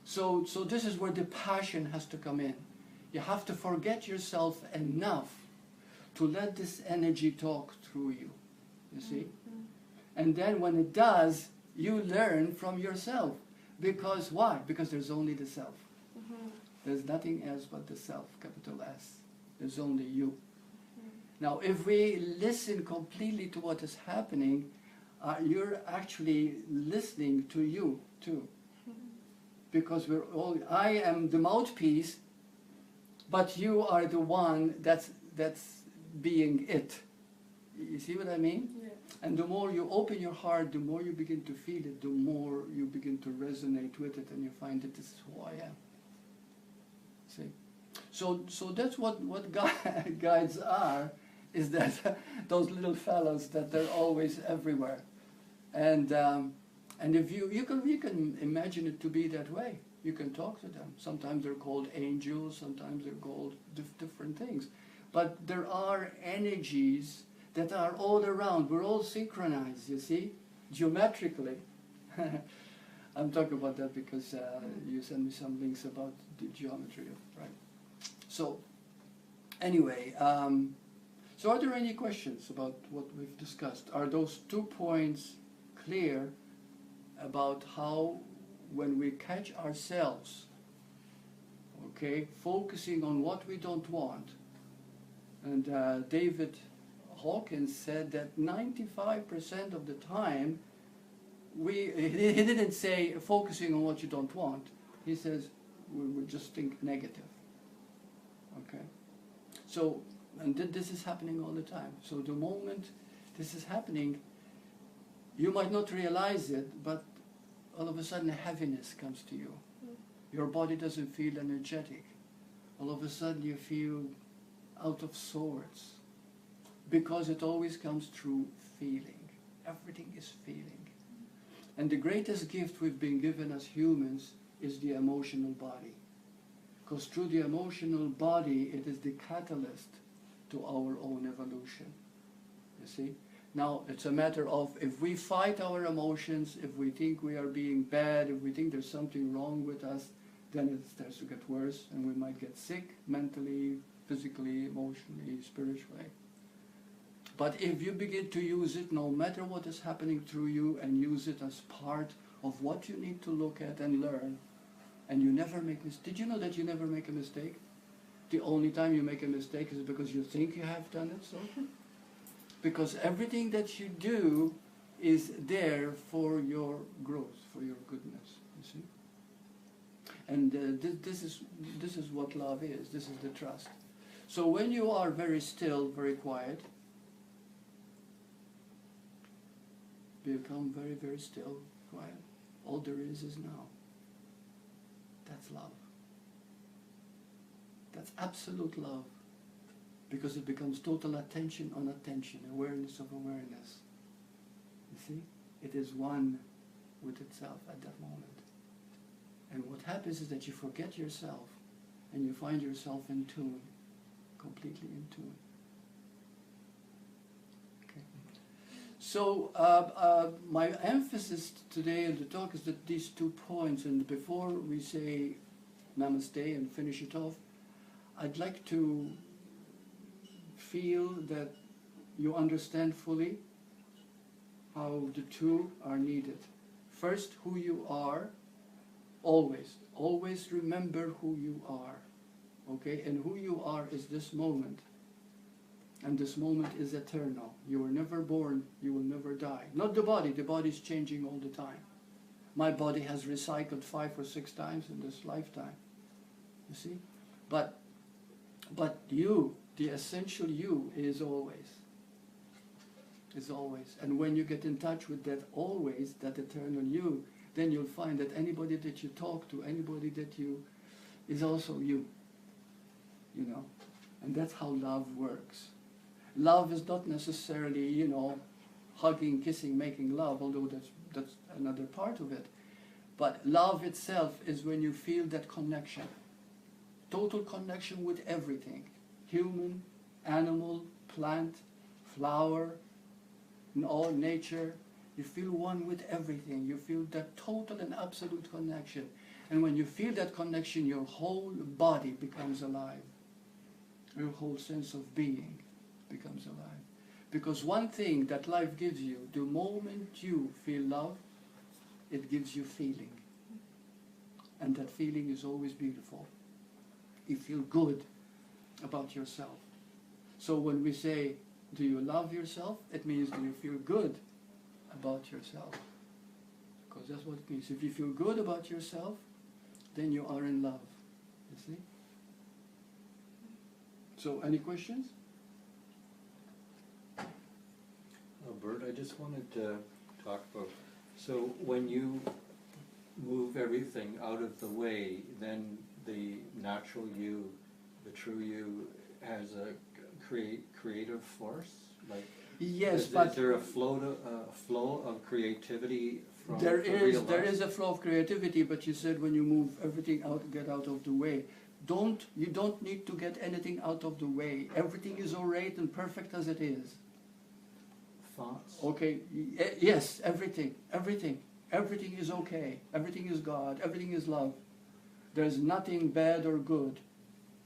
Speaker 1: So this is where the passion has to come in. You have to forget yourself enough to let this energy talk through you. You see? And then when it does, you learn from yourself. Because why? Because there's only the self. There's nothing else but the self, capital S. There's only you. Now, if we listen completely to what is happening, you're actually listening to you too. Because we're all, I am the mouthpiece, but you are the one that's being it. You see what I mean?
Speaker 5: Yeah.
Speaker 1: And the more you open your heart, the more you begin to feel it, the more you begin to resonate with it, and you find that this is who I am. See? So that's what guides are, is that those little fellows that they're always everywhere. And if you can imagine it to be that way. You can talk to them. Sometimes they're called angels, sometimes they're called different things. But there are energies that are all around. We're all synchronized, you see, geometrically. I'm talking about that because you sent me some links about the geometry, right? So, anyway, so are there any questions about what we've discussed? Are those 2 points clear about how, when we catch ourselves, okay, focusing on what we don't want, and David Hawkins said that 95% of the time, he didn't say focusing on what you don't want. He says we would just think negative. Okay, so and this is happening all the time. So the moment This is happening. You might not realize it, but all of a sudden heaviness comes to you. Your body doesn't feel energetic. All of a sudden you feel out of sorts. Because it always comes through feeling. Everything is feeling. And the greatest gift we've been given as humans is the emotional body. Because through the emotional body, it is the catalyst to our own evolution. You see? Now, it's a matter of if we fight our emotions, if we think we are being bad, if we think there's something wrong with us, then it starts to get worse and we might get sick mentally, physically, emotionally, spiritually. But if you begin to use it, no matter what is happening through you, and use it as part of what you need to look at and learn, and you never make mistakes. Did you know that you never make a mistake? The only time you make a mistake is because you think you have done it so. Because everything that you do is there for your growth, for your goodness, you see? And this is what love is, this is the trust. So when you are very still, very quiet, become very, very still, quiet. All there is now. That's love. That's absolute love. Because it becomes total attention on attention, awareness of awareness. You see? It is one with itself at that moment. And what happens is that you forget yourself and you find yourself in tune, completely in tune. So my emphasis today in the talk is that these 2 points, and before we say namaste and finish it off, I'd like to feel that you understand fully how the 2 are needed. First, who you are, always. Always remember who you are. Okay? And who you are is this moment. And this moment is eternal. You were never born, you will never die. Not the body is changing all the time. My body has recycled 5 or 6 times in this lifetime. You see? But you, the essential you, is always. Is always. And when you get in touch with that always, that eternal you, then you'll find that anybody that you talk to, anybody that you, is also you. You know? And that's how love works. Love is not necessarily, you know, hugging, kissing, making love, although that's another part of it. But love itself is when you feel that connection. Total connection with everything. Human, animal, plant, flower, in all nature. You feel one with everything. You feel that total and absolute connection. And when you feel that connection, your whole body becomes alive. Your whole sense of being becomes alive. Because one thing that life gives you, the moment you feel love, it gives you feeling. And that feeling is always beautiful. You feel good about yourself. So when we say, do you love yourself? It means, do you feel good about yourself? Because that's what it means. If you feel good about yourself, then you are in love. You see? So, any questions?
Speaker 4: Burt, I just wanted to talk about, so when you move everything out of the way, then the natural you, the true you, has a creative force? Like,
Speaker 1: yes,
Speaker 4: is
Speaker 1: but
Speaker 4: there a flow of creativity from
Speaker 1: there
Speaker 4: real life?
Speaker 1: is a flow of creativity, but you said when you move everything out, get out of the way. You don't need to get anything out of the way. Everything is all right and perfect as it is.
Speaker 4: Thoughts?
Speaker 1: Okay, yes, everything is okay. Everything is God, everything is love. There's nothing bad or good.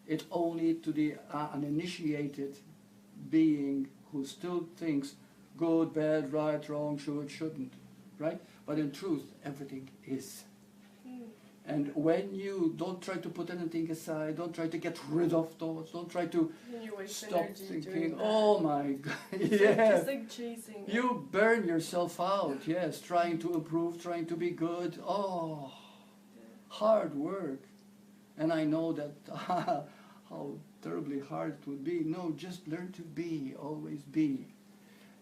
Speaker 1: It's only to the uninitiated being who still thinks good, bad, right, wrong, should, shouldn't, right? But in truth, everything is. And when you don't try to put anything aside, don't try to get rid of thoughts, don't try to
Speaker 5: You waste
Speaker 1: stop
Speaker 5: energy
Speaker 1: thinking,
Speaker 5: doing that.
Speaker 1: oh my God,
Speaker 5: It's
Speaker 1: yeah.
Speaker 5: just like chasing.
Speaker 1: You burn yourself out, yes, trying to improve, trying to be good. Oh, hard work. And I know that how terribly hard it would be. No, just learn to be, always be.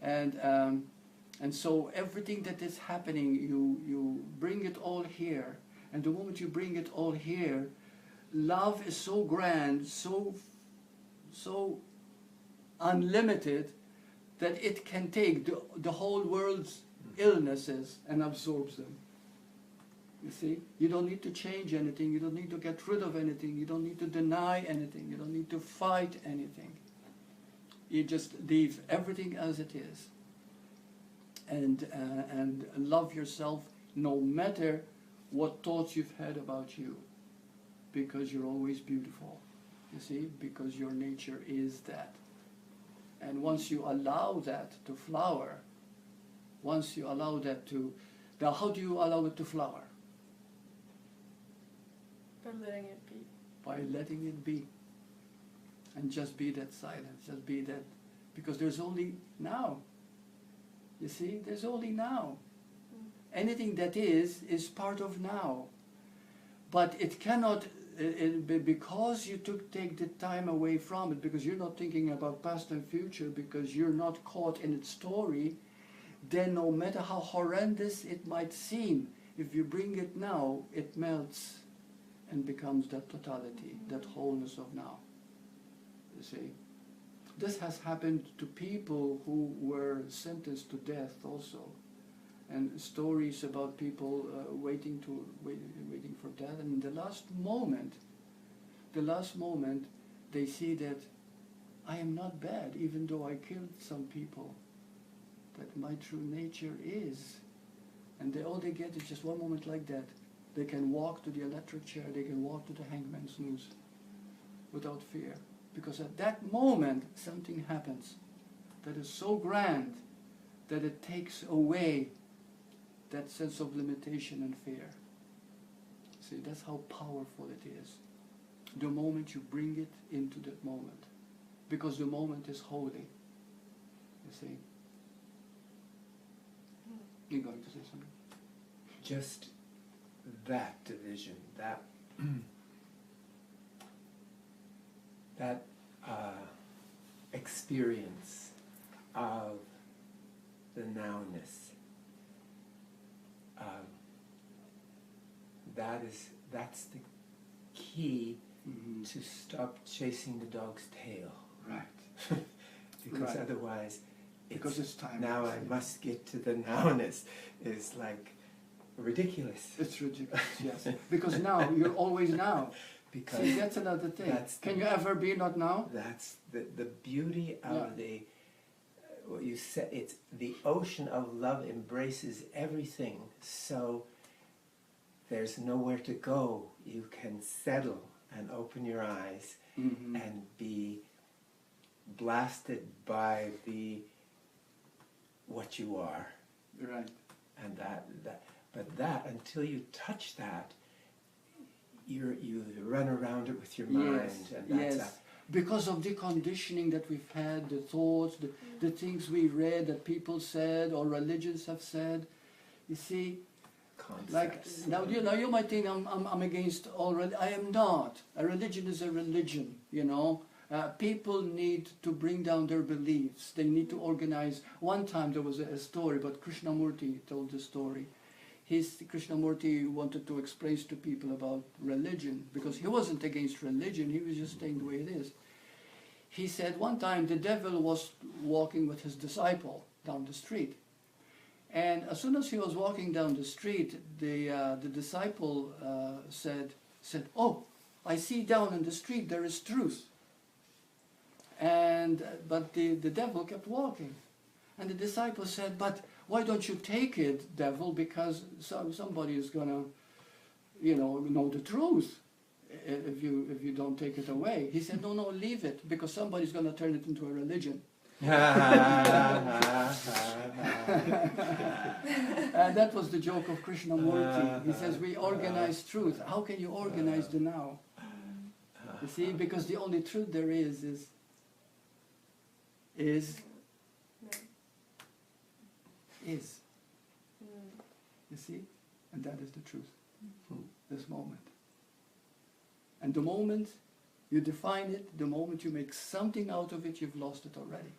Speaker 1: And so everything that is happening, you bring it all here. And the moment you bring it all here, love is so grand, so unlimited, that it can take the whole world's illnesses and absorbs them. You see? You don't need to change anything, you don't need to get rid of anything, you don't need to deny anything, you don't need to fight anything. You just leave everything as it is. And love yourself no matter what thoughts you've had about you, because you're always beautiful, you see, because your nature is that. And once you allow that to flower, once you allow that to... Now, how do you allow it to flower?
Speaker 5: By letting it be.
Speaker 1: By letting it be. And just be that silence, just be that... Because there's only now. You see, there's only now. Anything that is part of now. But it cannot, because you take the time away from it, because you're not thinking about past and future, because you're not caught in its story, then no matter how horrendous it might seem, if you bring it now, it melts and becomes that totality, that wholeness of now. You see? This has happened to people who were sentenced to death also. And stories about people waiting for death, and in the last moment, they see that I am not bad, even though I killed some people. That my true nature is, and all they get is just one moment like that. They can walk to the electric chair, they can walk to the hangman's noose without fear, because at that moment something happens that is so grand that it takes away that sense of limitation and fear. See, that's how powerful it is. The moment you bring it into that moment. Because the moment is holy. You see? You're going to say something?
Speaker 3: Just that division, that that experience of the nowness. That's the key to stop chasing the dog's tail.
Speaker 1: Right.
Speaker 3: Because
Speaker 1: Right.
Speaker 3: otherwise,
Speaker 1: Because it's time.
Speaker 3: now I must get to the nowness is like ridiculous.
Speaker 1: It's ridiculous, yes. Because now, you're always now.
Speaker 3: Because
Speaker 1: See, that's another thing. Can you ever be not now?
Speaker 3: That's the beauty of
Speaker 1: Yeah.
Speaker 3: what you said. It's the ocean of love embraces everything. So there's nowhere to go. You can settle and open your eyes and be blasted by what you are.
Speaker 1: Right.
Speaker 3: And that until you touch that, you run around it with your mind.
Speaker 1: Yes,
Speaker 3: And that's
Speaker 1: yes. Because of the conditioning that we've had, the thoughts, the things we read that people said or religions have said. You see, like
Speaker 3: concepts.
Speaker 1: now you might think I'm against all I am not. A religion is a religion, you know. People need to bring down their beliefs. They need to organize. One time there was a story, but Krishnamurti told the story. Krishnamurti wanted to explain to people about religion, because he wasn't against religion, he was just saying the way it is. He said one time the devil was walking with his disciple down the street. And as soon as he was walking down the street, the disciple said, "Oh, I see down in the street there is truth." But the devil kept walking. And the disciple said, "But why don't you take it, devil, because somebody is going to, know the truth if you don't take it away." He said, no, leave it, because somebody's going to turn it into a religion. And that was the joke of Krishnamurti. He says, we organize truth. How can you organize the now? You see, because the only truth there is you see? And that is the truth. This moment. And the moment you define it, the moment you make something out of it, you've lost it already.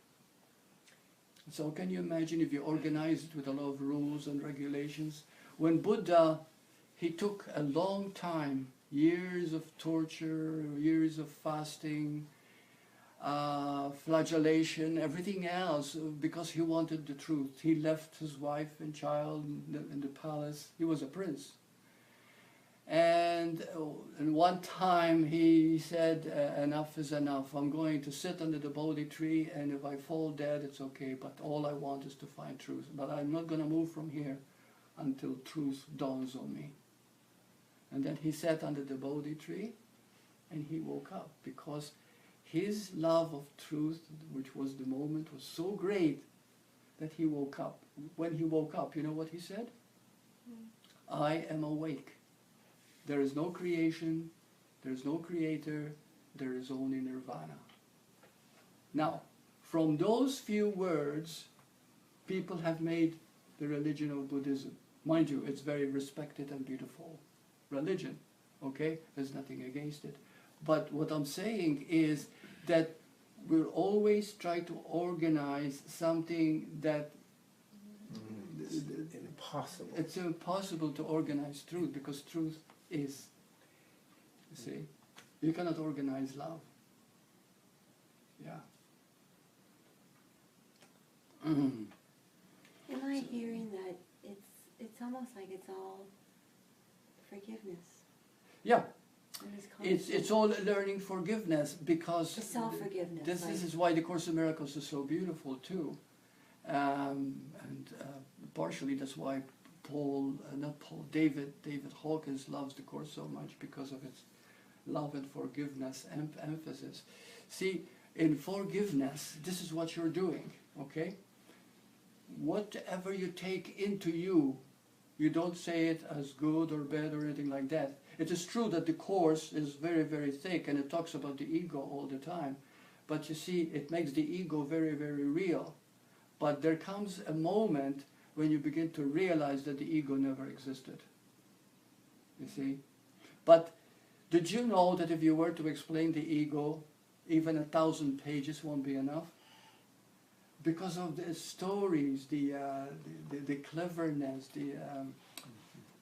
Speaker 1: So can you imagine if you organize it with a lot of rules and regulations? When Buddha, he took a long time, years of torture, years of fasting, flagellation, everything else, because he wanted the truth. He left his wife and child in the palace. He was a prince. And one time he said, enough is enough. I'm going to sit under the Bodhi tree, and if I fall dead, it's okay, but all I want is to find truth. But I'm not going to move from here until truth dawns on me. And then he sat under the Bodhi tree, and he woke up, because his love of truth, which was the moment, was so great that he woke up. When he woke up, you know what he said? I am awake. There is no creation, there is no creator, there is only nirvana. Now, from those few words, people have made the religion of Buddhism. Mind you, it's very respected and beautiful religion, okay? There's nothing against it. But what I'm saying is that we'll always try to organize something that
Speaker 3: It's impossible.
Speaker 1: it's impossible to organize truth, because truth is, you see, you cannot organize love. Yeah.
Speaker 2: Am I hearing that it's almost like it's all forgiveness?
Speaker 1: Yeah,
Speaker 2: And this
Speaker 1: it's all learning forgiveness, because
Speaker 2: the self-forgiveness.
Speaker 1: this is why the Course in Miracles is so beautiful too, and partially that's why David Hawkins loves the Course so much, because of its love and forgiveness emphasis. See, in forgiveness, this is what you're doing, okay? Whatever you take into you, you don't say it as good or bad or anything like that. It is true that the Course is very, very thick, and it talks about the ego all the time. But you see, it makes the ego very, very real. But there comes a moment when you begin to realize that the ego never existed. You see? But did you know that if you were to explain the ego, even 1,000 pages won't be enough? Because of the stories, the cleverness,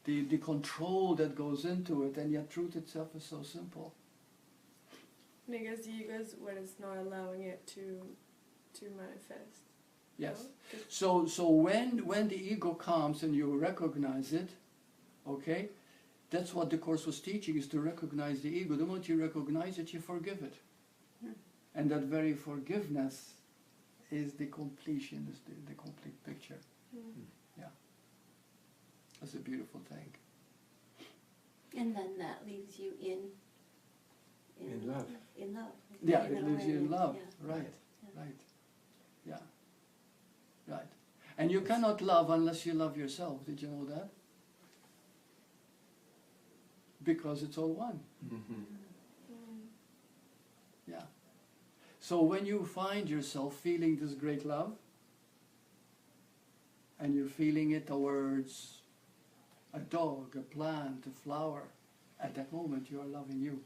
Speaker 1: the control that goes into it, and yet truth itself is so simple.
Speaker 5: And I guess the ego is when it's not allowing it to manifest.
Speaker 1: Yes.
Speaker 5: No?
Speaker 1: So when the ego comes and you recognize it, okay, that's what the Course was teaching, is to recognize the ego. The moment you recognize it, you forgive it. And that very forgiveness is the completion, is the complete picture. Yeah. That's a beautiful thing.
Speaker 2: And then that leaves you in
Speaker 3: love.
Speaker 2: In love.
Speaker 1: Yeah,
Speaker 2: In
Speaker 1: it
Speaker 2: a
Speaker 1: leaves
Speaker 2: way,
Speaker 1: you in love.
Speaker 2: yeah.
Speaker 1: Right,
Speaker 2: Yeah.
Speaker 1: right. Yeah. Right. And you cannot love unless you love yourself. Did you know that? Because it's all one. Yeah. So when you find yourself feeling this great love, and you're feeling it towards a dog, a plant, a flower, at that moment you are loving you.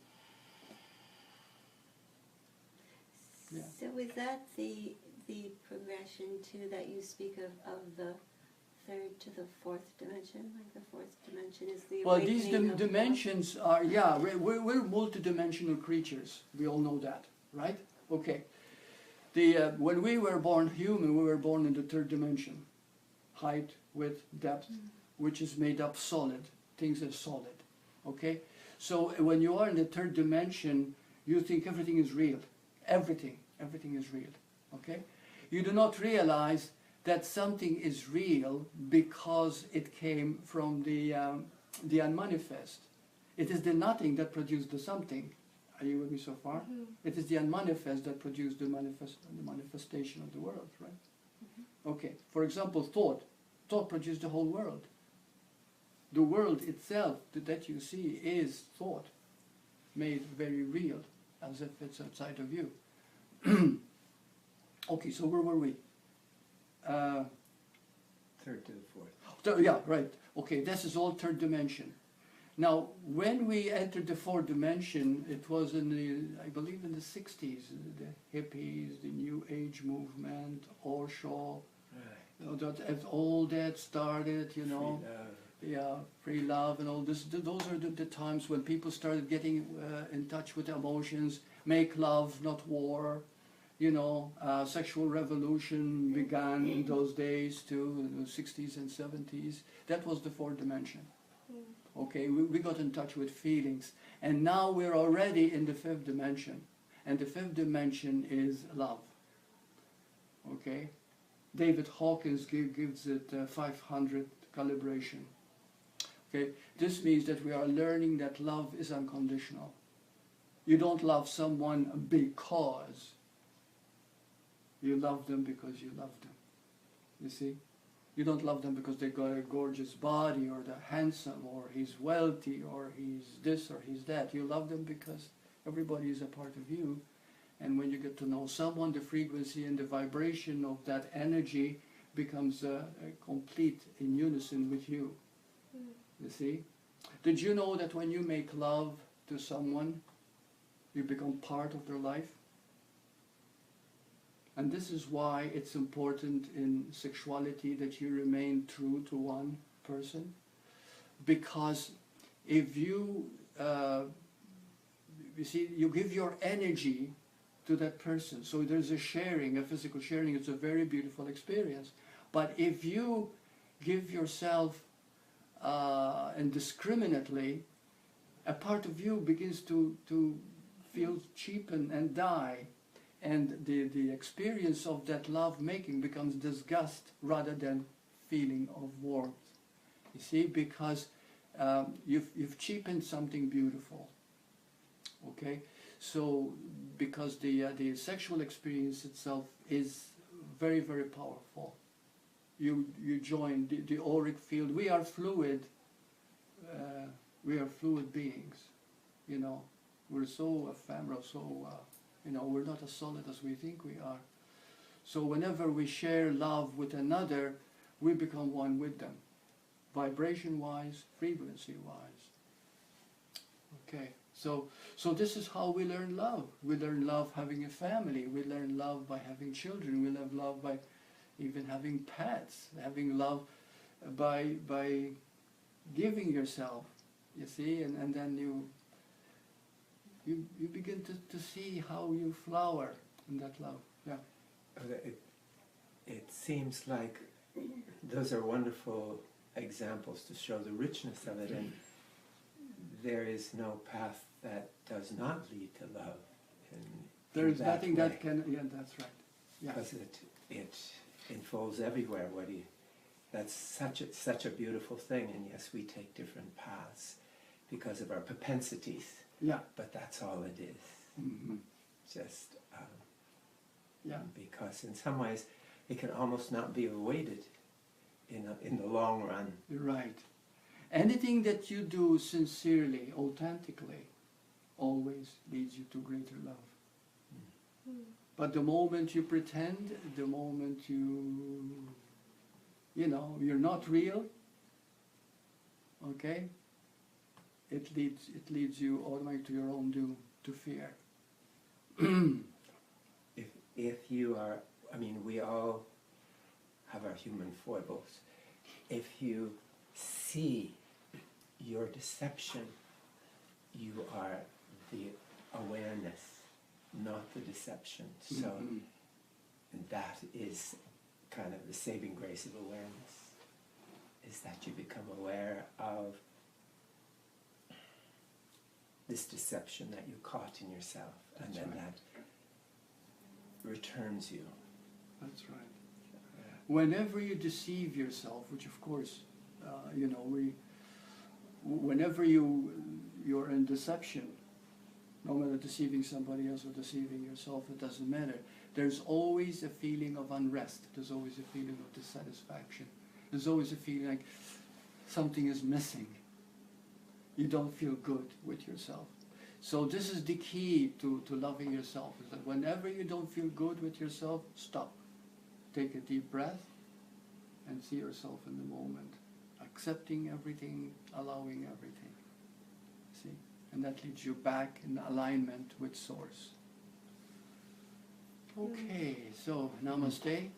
Speaker 1: Yeah.
Speaker 2: So is that the progression too that you speak of the third to the fourth dimension? Like the fourth dimension is the
Speaker 1: Well, these
Speaker 2: awakening of
Speaker 1: dimensions are, yeah, we're multidimensional creatures. We all know that, right? Okay. When we were born human, we were born in the third dimension. Height, width, depth, which is made up solid. Things are solid, okay? So when you are in the third dimension, you think everything is real. Everything is real, okay? You do not realize that something is real because it came from the unmanifest. It is the nothing that produced the something. Are you with me so far? It is the unmanifest that produced the manifestation of the world, right? Okay, for example, thought. Thought produced the whole world. The world itself that you see is thought, made very real, as if it's outside of you. Okay, so where were we?
Speaker 3: Third to the fourth.
Speaker 1: Yeah, right. Okay, this is all third dimension. Now, when we entered the fourth dimension, it was in the, I believe in the 60s, the hippies, the New Age movement, Osho,
Speaker 3: Right.
Speaker 1: you know, that, as all that started, you know.
Speaker 3: Free love.
Speaker 1: Yeah, free love and all this. Those are the times when people started getting in touch with emotions, make love, not war. You know, sexual revolution began in those days too, in the 60s and 70s. That was the fourth dimension. Okay, we got in touch with feelings. And now we're already in the fifth dimension. And the fifth dimension is love. Okay? David Hawkins gives it 500 calibration. Okay, this means that we are learning that love is unconditional. You don't love someone because you love them because you love them. You see? You don't love them because they got a gorgeous body or they're handsome or he's wealthy or he's this or he's that. You love them because everybody is a part of you. And when you get to know someone, the frequency and the vibration of that energy becomes complete in unison with you. You see? Did you know that when you make love to someone, you become part of their life? And this is why it's important in sexuality that you remain true to one person. Because if you, you see, you give your energy to that person. So there's a sharing, a physical sharing. It's a very beautiful experience. But if you give yourself indiscriminately, a part of you begins to feel cheapen and die. And the experience of that love making becomes disgust rather than feeling of warmth. You see, because you've cheapened something beautiful. Okay, so because the sexual experience itself is very, very powerful. You join the auric field. We are fluid. We are fluid beings. You know, we're so ephemeral, so. You know, we're not as solid as we think we are. So whenever we share love with another, we become one with them, vibration-wise, frequency-wise. Okay, so this is how we learn love. We learn love having a family. We learn love by having children. We learn love by even having pets. Having love by giving yourself. You see, and then you begin to see how you flower in that love. Yeah.
Speaker 3: It seems like those are wonderful examples to show the richness of it, and there is no path that does not lead to love.
Speaker 1: There is nothing
Speaker 3: way.
Speaker 1: that can. Yeah, that's right. Yeah.
Speaker 3: Because it unfolds everywhere. That's such a beautiful thing, and yes, we take different paths because of our propensities.
Speaker 1: Yeah.
Speaker 3: But that's all it is.
Speaker 1: Mm-hmm.
Speaker 3: Just
Speaker 1: yeah.
Speaker 3: Because in some ways it can almost not be avoided in the long run.
Speaker 1: You're right. Anything that you do sincerely, authentically, always leads you to greater love. But the moment you pretend, the moment you know, you're not real, okay, it leads you automatically to your own doom, to fear.
Speaker 3: If you are, I mean, we all have our human foibles. If you see your deception, you are the awareness, not the deception. So and that is kind of the saving grace of awareness, is that you become aware of this deception that you caught in yourself.
Speaker 1: That's
Speaker 3: and then
Speaker 1: right.
Speaker 3: that returns you.
Speaker 1: That's right. Whenever you deceive yourself, which of course, you know, whenever you're in deception, no matter deceiving somebody else or deceiving yourself, it doesn't matter. There's always a feeling of unrest. There's always a feeling of dissatisfaction. There's always a feeling like something is missing. You don't feel good with yourself. So this is the key to loving yourself, is that whenever you don't feel good with yourself, stop. Take a deep breath and see yourself in the moment. Accepting everything, allowing everything. and that leads you back in alignment with Source. Okay, so namaste.